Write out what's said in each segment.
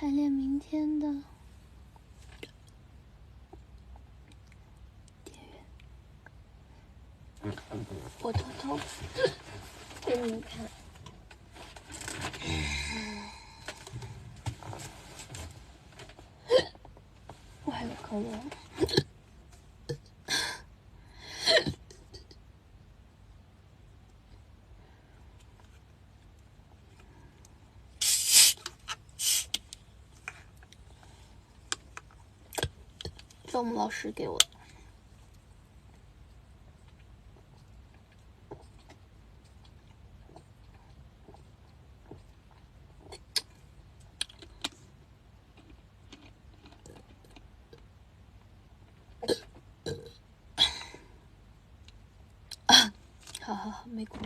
排练明天的电源，我偷偷给你们看。我还有可乐。这我们老师给我的。好，没哭。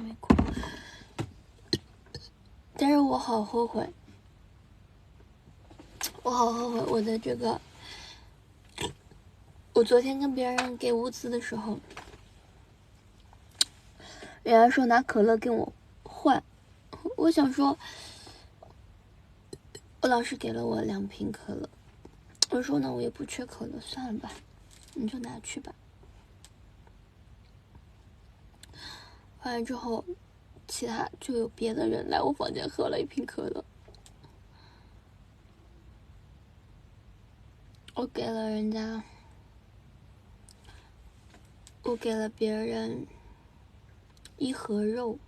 但是我好后悔，我的这个，我昨天跟别人给物资的时候，人家说拿可乐跟我换，我想说，我老师给了我2瓶可乐，我说那我也不缺可乐，算了吧，你就拿去吧。完了之后，其他就有别的人来我房间喝了1瓶可乐，我给了别人1盒肉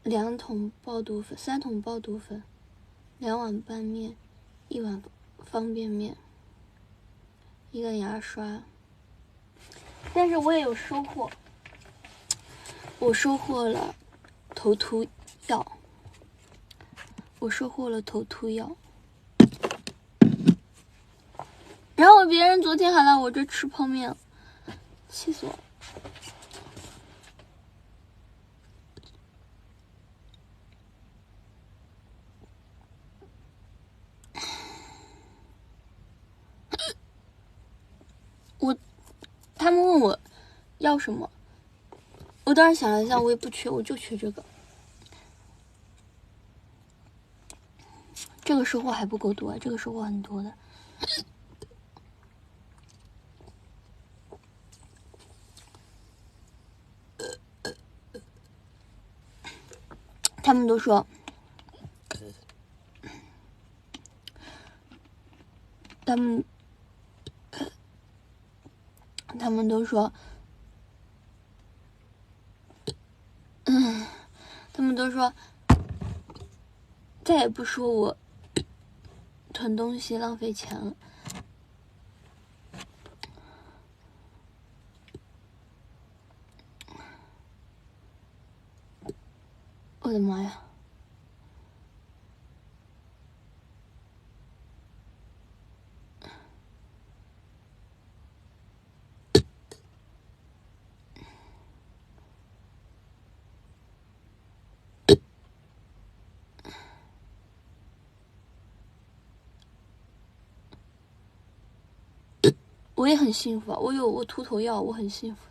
，2桶爆肚粉，3桶爆肚粉，2碗拌面，1碗方便面，1个牙刷。但是我也有收获，我收获了头秃药，然后别人昨天还来我这吃泡面，气死我了。他们问我要什么，我当时想了一下，我也不缺，我就缺这个。这个收获还不够多，这个收获很多的。他们都说，他们都说，他们都说，再也不说我囤东西浪费钱了。我的妈呀！我也很幸福啊，我秃头药，我很幸福。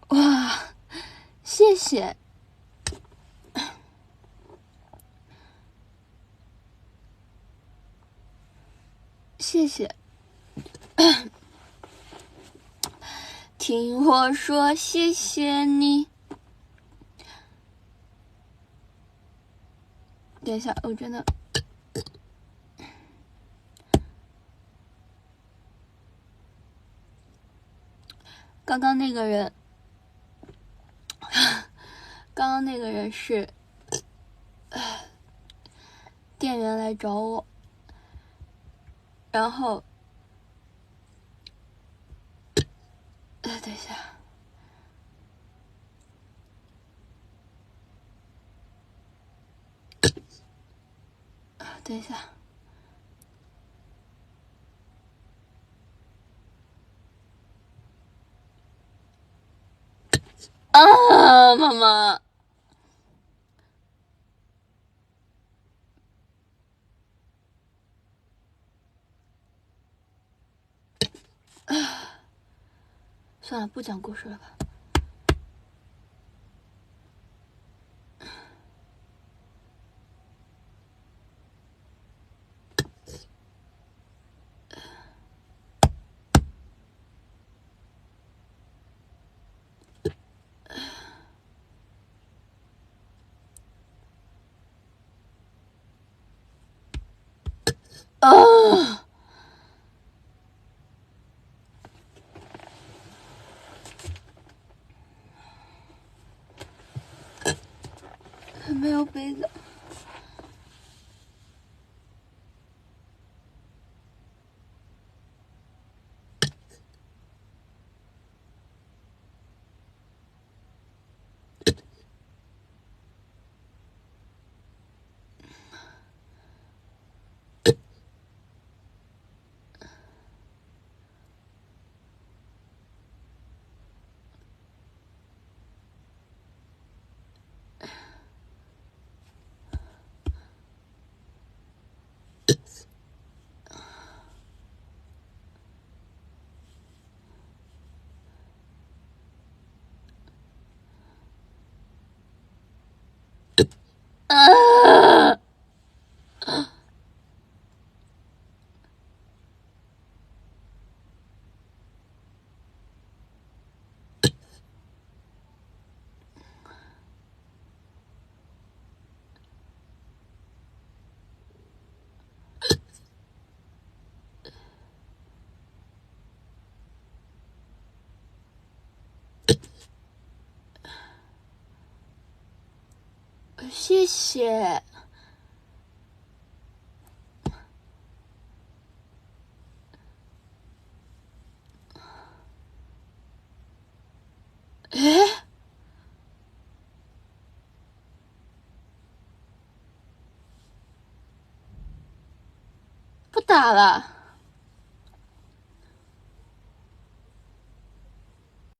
哇，谢谢。谢谢，听我说谢谢你。等一下，我真的，刚刚那个人是店员来找我，然后等一下，等一下。啊，妈妈。算了，不讲故事了吧。啊！没有杯子。啊！谢谢。哎，不打了。